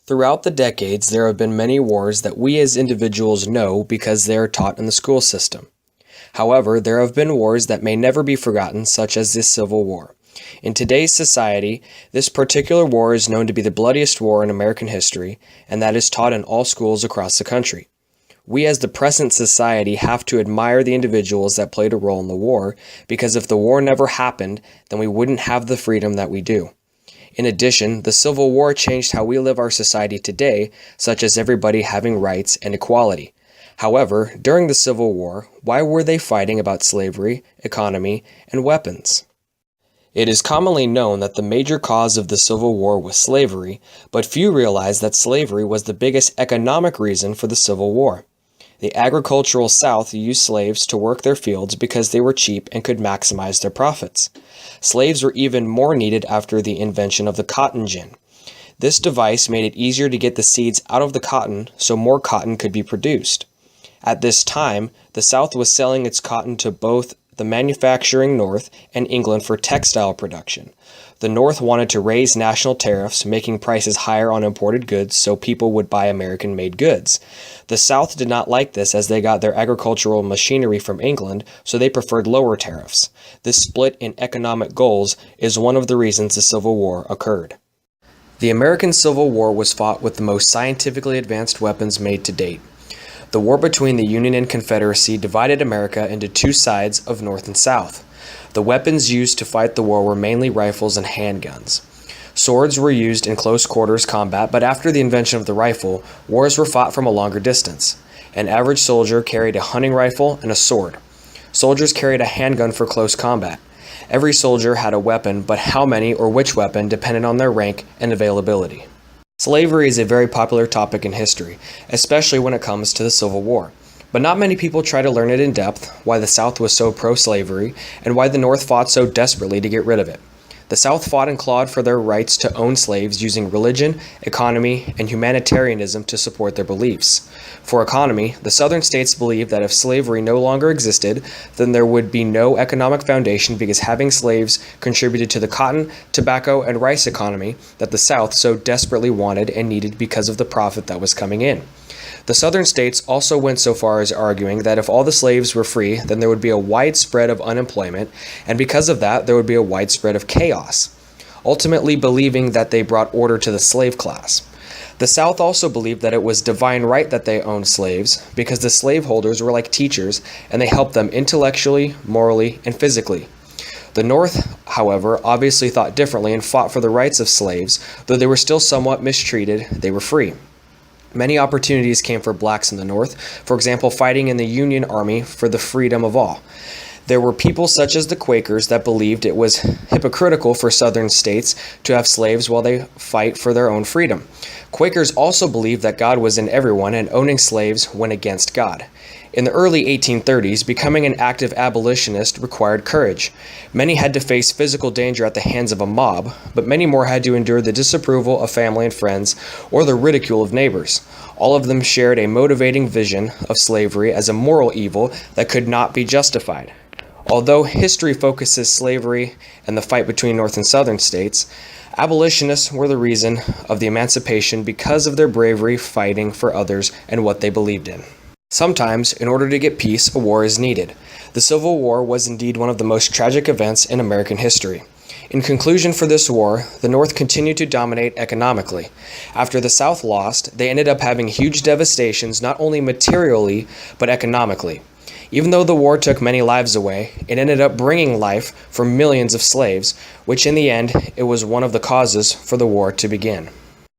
Throughout the decades, there have been many wars that we as individuals know because they are taught in the school system. However, there have been wars that may never be forgotten, such as the Civil War. In today's society, this particular war is known to be the bloodiest war in American history, and that is taught in all schools across the country. We as the present society have to admire the individuals that played a role in the war, because if the war never happened, then we wouldn't have the freedom that we do. In addition, the Civil War changed how we live our society today, such as everybody having rights and equality. However, during the Civil War, why were they fighting about slavery, economy, and weapons? It is commonly known that the major cause of the Civil War was slavery, but few realize that slavery was the biggest economic reason for the Civil War. The agricultural South used slaves to work their fields because they were cheap and could maximize their profits. Slaves were even more needed after the invention of the cotton gin. This device made it easier to get the seeds out of the cotton so more cotton could be produced. At this time, the South was selling its cotton to both the manufacturing North and England for textile production. The North wanted to raise national tariffs, making prices higher on imported goods so people would buy American-made goods. The South did not like this as they got their agricultural machinery from England, so they preferred lower tariffs. This split in economic goals is one of the reasons the Civil War occurred. The American Civil War was fought with the most scientifically advanced weapons made to date. The war between the Union and Confederacy divided America into two sides of North and South. The weapons used to fight the war were mainly rifles and handguns. Swords were used in close quarters combat, but after the invention of the rifle, wars were fought from a longer distance. An average soldier carried a hunting rifle and a sword. Soldiers carried a handgun for close combat. Every soldier had a weapon, but how many or which weapon depended on their rank and availability. Slavery is a very popular topic in history, especially when it comes to the Civil War. But not many people try to learn it in depth, why the South was so pro-slavery, and why the North fought so desperately to get rid of it. The South fought and clawed for their rights to own slaves using religion, economy, and humanitarianism to support their beliefs. For economy, the Southern states believed that if slavery no longer existed, then there would be no economic foundation because having slaves contributed to the cotton, tobacco, and rice economy that the South so desperately wanted and needed because of the profit that was coming in. The Southern states also went so far as arguing that if all the slaves were free, then there would be a widespread of unemployment, and because of that, there would be a widespread of chaos, ultimately believing that they brought order to the slave class. The South also believed that it was divine right that they owned slaves, because the slaveholders were like teachers, and they helped them intellectually, morally, and physically. The North, however, obviously thought differently and fought for the rights of slaves, though they were still somewhat mistreated, they were free. Many opportunities came for blacks in the North, for example, fighting in the Union Army for the freedom of all. There were people such as the Quakers that believed it was hypocritical for Southern states to have slaves while they fight for their own freedom. Quakers also believed that God was in everyone and owning slaves went against God. In the early 1830s, becoming an active abolitionist required courage. Many had to face physical danger at the hands of a mob, but many more had to endure the disapproval of family and friends or the ridicule of neighbors. All of them shared a motivating vision of slavery as a moral evil that could not be justified. Although history focuses slavery and the fight between North and Southern states, abolitionists were the reason of the emancipation because of their bravery fighting for others and what they believed in. Sometimes, in order to get peace, a war is needed. The Civil War was indeed one of the most tragic events in American history. In conclusion for this war, the North continued to dominate economically. After the South lost, they ended up having huge devastations not only materially, but economically. Even though the war took many lives away, it ended up bringing life for millions of slaves, which in the end, it was one of the causes for the war to begin.